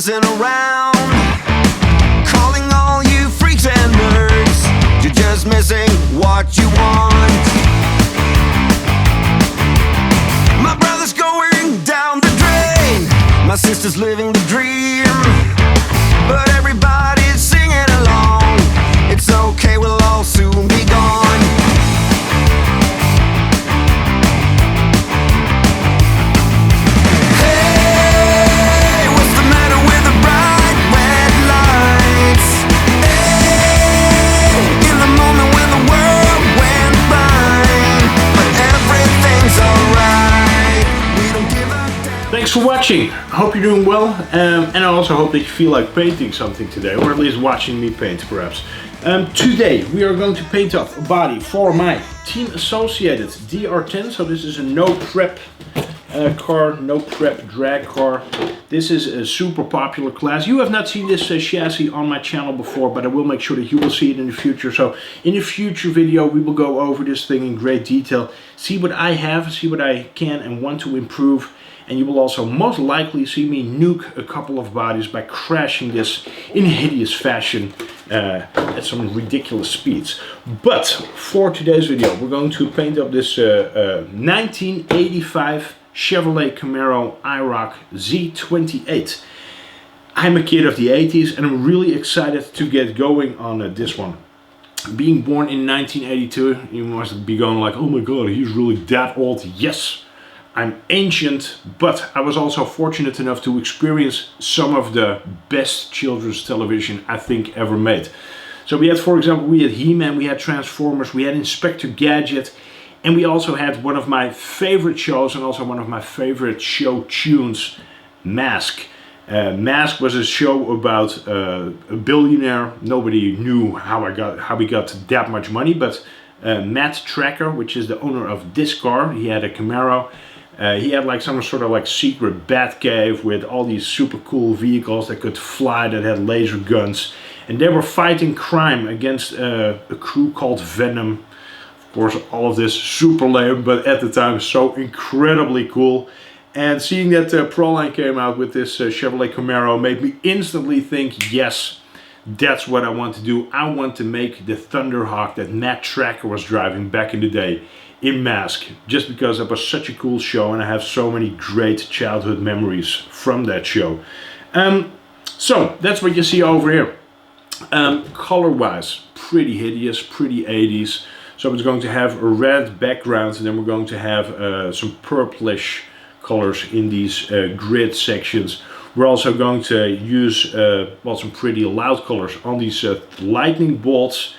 messing around, calling all you freaks and nerds. You're just missing what you want. My brother's going down the drain, my sister's living the dream, but everybody's singing along. It's okay, we'll all soon be gone. Hey, what's the matter with the bright red lights? Hey, in the moment when the world went blind, but everything's alright. We don't give a damn. Thanks for watching. I hope you're doing well, and I also hope that you feel like painting something today, or at least watching me paint perhaps. Today we are going to paint up a body for my team associated DR10. So this is a no prep car, no prep drag car. This is a super popular class. You have not seen this chassis on my channel before, but I will make sure that you will see it in the future. So in a future video we will go over this thing in great detail, see what I have, see what I can and want to improve. And you will also most likely see me nuke a couple of bodies by crashing this in hideous fashion at some ridiculous speeds. But for today's video we're going to paint up this 1985 Chevrolet Camaro IROC Z28. I'm a kid of the 80s and I'm really excited to get going on this one. Being born in 1982, you must be going like, oh my god, he's really that old. Yes, I'm ancient, but I was also fortunate enough to experience some of the best children's television I think ever made. So we had, for example, we had He-Man, we had Transformers, we had Inspector Gadget, and we also had one of my favorite shows and also one of my favorite show tunes, M.A.S.K. M.A.S.K was a show about a billionaire. Nobody knew how he got that much money, but Matt Trakker, which is the owner of this car, he had a Camaro. He had like some sort of like secret bat cave with all these super cool vehicles that could fly, that had laser guns, and they were fighting crime against a crew called Venom. Of course, all of this super lame, but at the time so incredibly cool. And seeing that Proline came out with this Chevrolet Camaro made me instantly think, yes, that's what I want to do. I want to make the Thunderhawk that Matt Trakker was driving back in the day in M.A.S.K, just because it was such a cool show and I have so many great childhood memories from that show. So that's what you see over here. Color wise, pretty hideous, pretty 80s. So it's going to have a red background and then we're going to have some purplish colors in these grid sections. We're also going to use well, some pretty loud colors on these lightning bolts.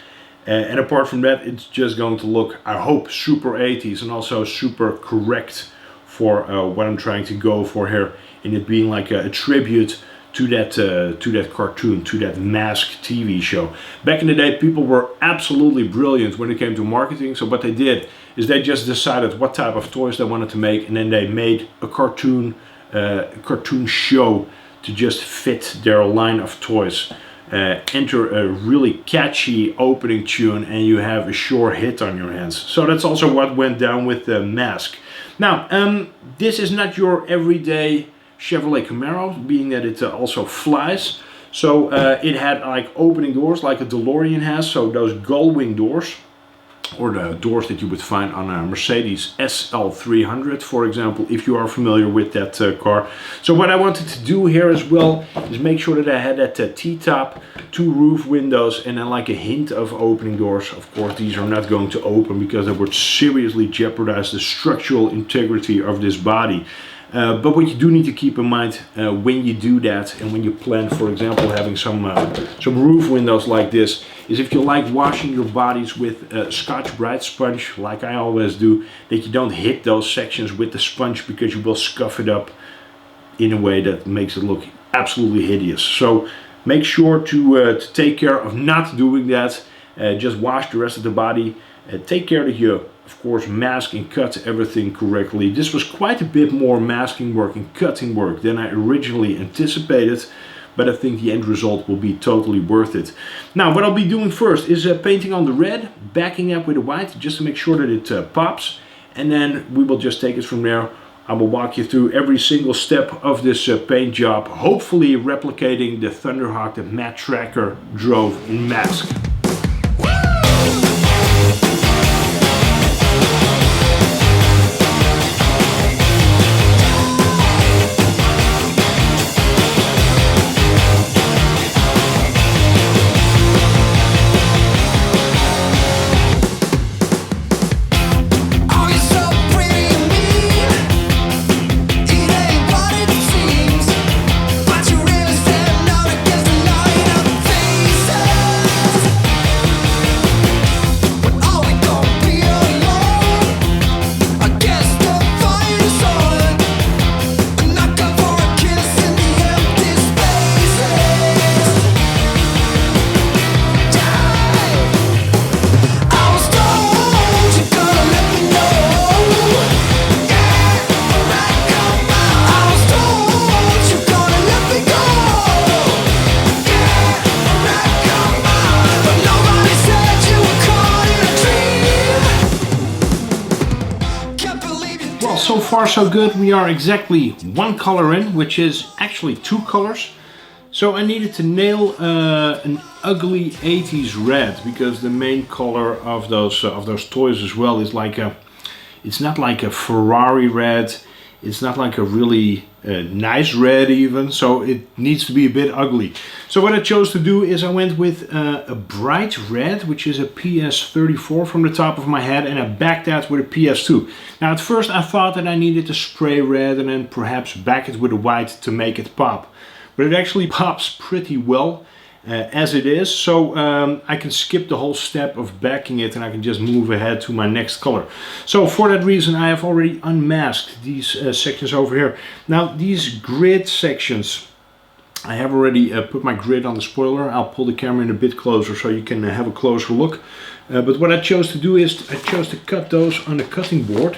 And apart from that, it's just going to look, I hope, super 80s and also super correct for what I'm trying to go for here, in it being like a tribute to that cartoon, to that M.A.S.K TV show. Back in the day, people were absolutely brilliant when it came to marketing. So what they did is they just decided what type of toys they wanted to make, and then they made a cartoon show to just fit their line of toys. Enter a really catchy opening tune and you have a sure hit on your hands. So that's also what went down with the M.A.S.K. Now, this is not your everyday Chevrolet Camaro, being that it also flies. So it had like opening doors like a DeLorean has, so those gull wing doors, or the doors that you would find on a Mercedes SL300, for example, if you are familiar with that car. So what I wanted to do here as well is make sure that I had that T-top, 2 roof windows, and then like a hint of opening doors. Of course, these are not going to open because they would seriously jeopardize the structural integrity of this body. But what you do need to keep in mind when you do that, and when you plan, for example, having some roof windows like this, is if you like washing your bodies with Scotch Brite sponge, like I always do, that you don't hit those sections with the sponge because you will scuff it up in a way that makes it look absolutely hideous. So make sure to take care of not doing that. Just wash the rest of the body. Take care that you, of course, mask and cut everything correctly. This was quite a bit more masking work and cutting work than I originally anticipated, but I think the end result will be totally worth it. Now, what I'll be doing first is painting on the red, backing up with the white, just to make sure that it pops, and then we will just take it from there. I will walk you through every single step of this paint job, hopefully replicating the Thunderhawk that Matt Trakker drove in M.A.S.K. So far so good. We are exactly one color in, which is actually two colors. So I needed to nail an ugly 80s red, because the main color of those toys as well is like a, it's not like a Ferrari red, it's not like a really nice red even, so it needs to be a bit ugly. So what I chose to do is I went with a bright red, which is a PS34 from the top of my head, and I backed that with a PS2. Now at first I thought that I needed to spray red and then perhaps back it with a white to make it pop. But it actually pops pretty well as it is, so I can skip the whole step of backing it and I can just move ahead to my next color. So for that reason I have already unmasked these sections over here. Now these grid sections, I have already put my grid on the spoiler. I'll pull the camera in a bit closer so you can have a closer look. But what I chose to do is I chose to cut those on the cutting board.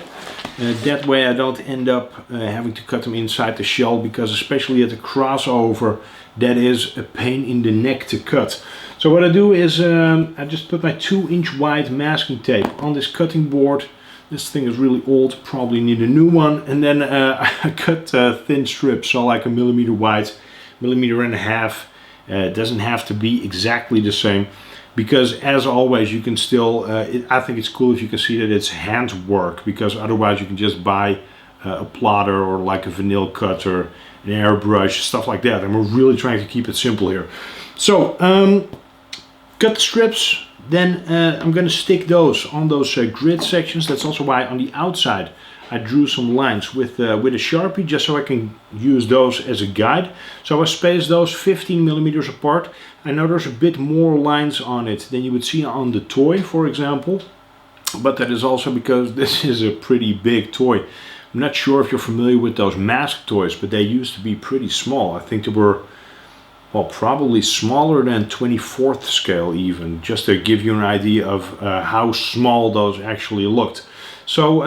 That way I don't end up having to cut them inside the shell, because especially at the crossover that is a pain in the neck to cut. So what I do is I just put my 2-inch wide masking tape on this cutting board. This thing is really old, probably need a new one. And then I cut thin strips, so like 1 millimeter wide, 1.5 millimeters. It doesn't have to be exactly the same, because as always you can still, I think it's cool if you can see that it's handwork, because otherwise you can just buy a plotter or like a vinyl cutter, an airbrush, stuff like that. And we're really trying to keep it simple here. So cut the strips, then I'm going to stick those on those grid sections. That's also why on the outside I drew some lines with a Sharpie, just so I can use those as a guide. So I spaced those 15 millimeters apart. I know there's a bit more lines on it than you would see on the toy, for example. But that is also because this is a pretty big toy. I'm not sure if you're familiar with those M.A.S.K toys, but they used to be pretty small. I think they were, well, probably smaller than 24th scale even, just to give you an idea of how small those actually looked. So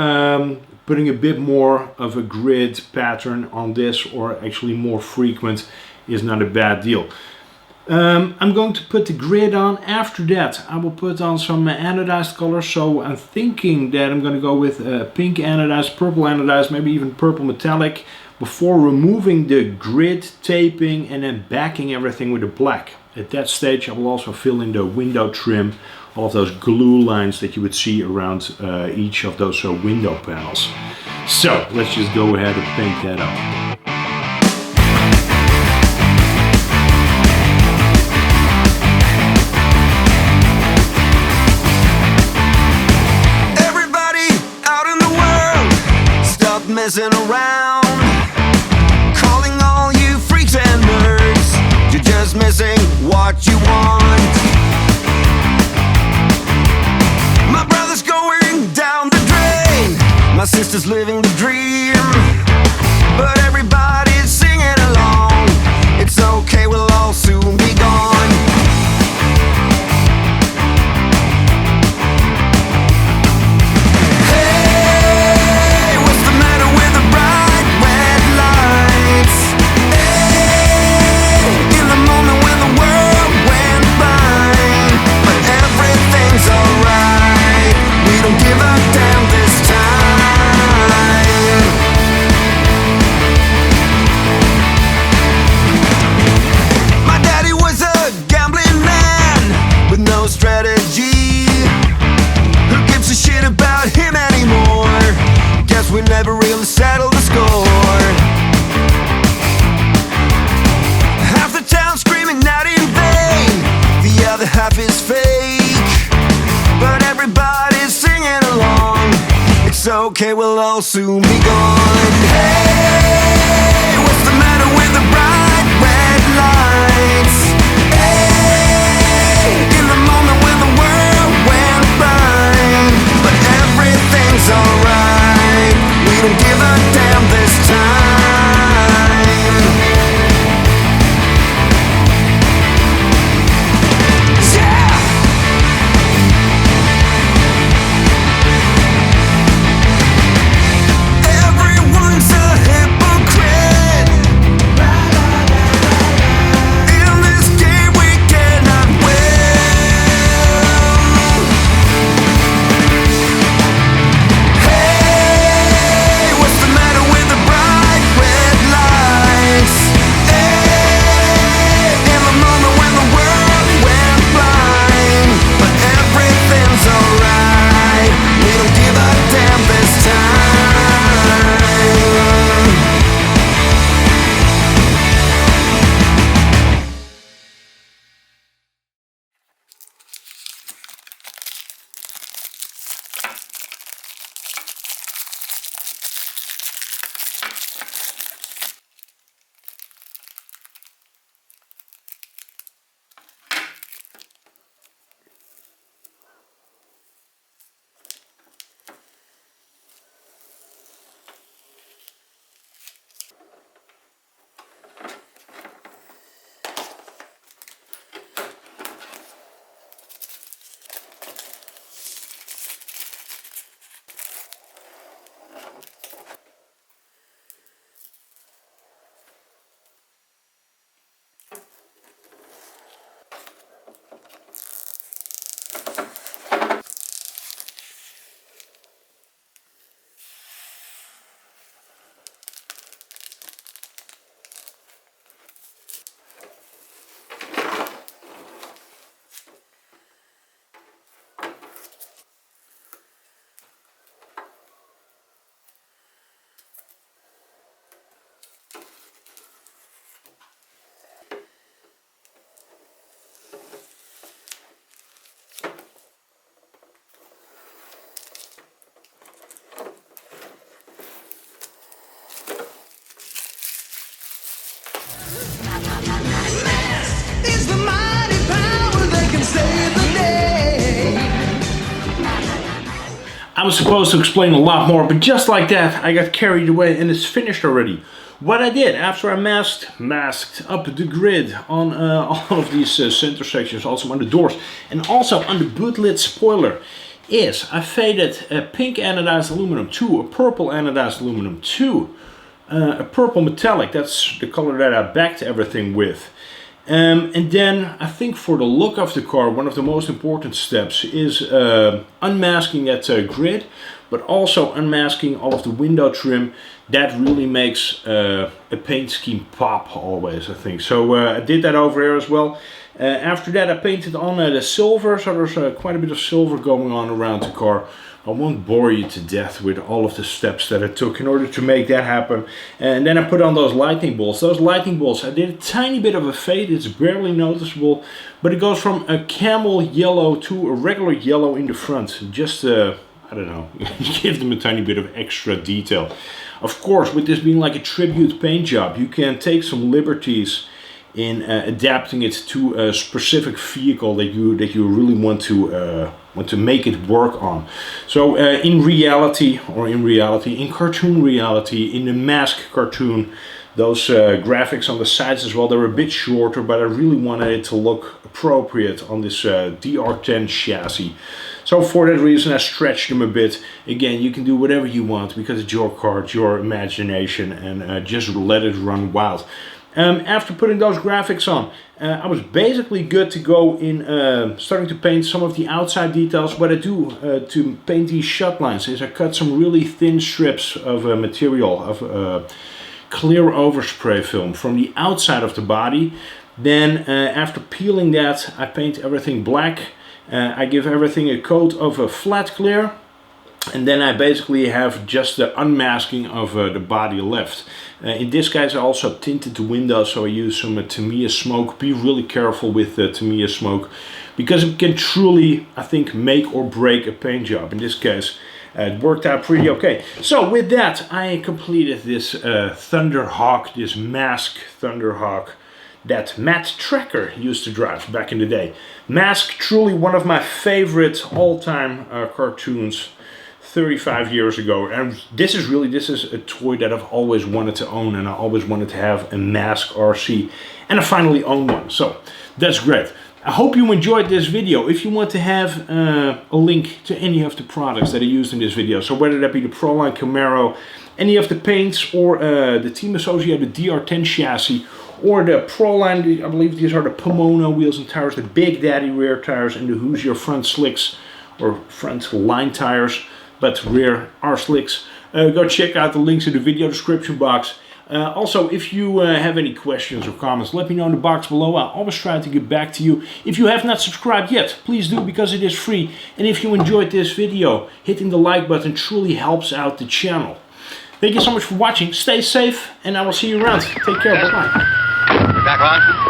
putting a bit more of a grid pattern on this, or actually more frequent, is not a bad deal. I'm going to put the grid on. After that I will put on some anodized colors, so I'm thinking that I'm going to go with pink anodized, purple anodized, maybe even purple metallic, before removing the grid taping and then backing everything with the black. At that stage I will also fill in the window trim, all of those glue lines that you would see around each of those window panels. So let's just go ahead and paint that up. Messing around, calling all you freaks and nerds. You're just missing what you want. My brother's going down the drain, my sister's living the dream, but everybody's singing along. It's okay, we'll all soon be gone. Alright, we don't give a damn this time. okay, we'll all soon be gone. Hey, what's the matter with the bright red lights? Hey, in the moment when the world went blind, but everything's alright. We don't give a damn this time. Yeah! Everyone's a hypocrite. In this game we cannot win. Hey, what's the matter with the bright red lights? Hey, in the moment when the world went blind, but everything's alright. We don't give a damn this time. Is the mighty power that can save the day. I was supposed to explain a lot more, but just like that, I got carried away and it's finished already. What I did after I masked up the grid on all of these center sections, also on the doors, and also on the boot lid spoiler, is I faded a pink anodized aluminum to a purple anodized aluminum to a purple metallic. That's the color that I backed everything with. And then I think for the look of the car, one of the most important steps is unmasking that grid, but also unmasking all of the window trim. That really makes a paint scheme pop always, I think. So I did that over here as well. After that I painted on the silver, so there's quite a bit of silver going on around the car. I won't bore you to death with all of the steps that I took in order to make that happen. And then I put on those lightning bolts. Those lightning bolts, I did a tiny bit of a fade, it's barely noticeable, but it goes from a camel yellow to a regular yellow in the front. Just, I don't know, give them a tiny bit of extra detail. Of course, with this being like a tribute paint job, you can take some liberties in adapting it to a specific vehicle that you really want to make it work on. So in cartoon reality, in the M.A.S.K cartoon, those graphics on the sides as well, they were a bit shorter, but I really wanted it to look appropriate on this DR10 chassis. So for that reason I stretched them a bit. Again, you can do whatever you want because it's your car, it's your imagination, and just let it run wild. After putting those graphics on, I was basically good to go in starting to paint some of the outside details. What I do to paint these shut lines is I cut some really thin strips of material, of clear overspray film from the outside of the body. Then after peeling that, I paint everything black. I give everything a coat of a flat clear. And then I basically have just the unmasking of the body left. In this case I also tinted the windows, so I use some Tamiya smoke. Be really careful with Tamiya smoke, because it can truly, I think, make or break a paint job. In this case, It worked out pretty okay. So with that, I completed this Thunderhawk, this M.A.S.K Thunderhawk that Matt Trakker used to drive back in the day. M.A.S.K, truly one of my favorite all-time cartoons 35 years ago, and this is a toy that I've always wanted to own, and I always wanted to have a M.A.S.K RC, and I finally own one, so that's great. I hope you enjoyed this video. If you want to have a link to any of the products that I used in this video, so whether that be the Proline Camaro, any of the paints, or the team associated DR10 chassis, or the Proline, I believe these are the Pomona wheels and tires, the Big Daddy rear tires, and the Hoosier front slicks, or front line tires, but rear are slicks. Go check out the links in the video description box. Also, if you have any questions or comments, let me know in the box below. I'll always try to get back to you. If you have not subscribed yet, please do, because it is free. And if you enjoyed this video, hitting the like button truly helps out the channel. Thank you so much for watching. Stay safe, and I will see you around. Take care. Bye-bye. Back on.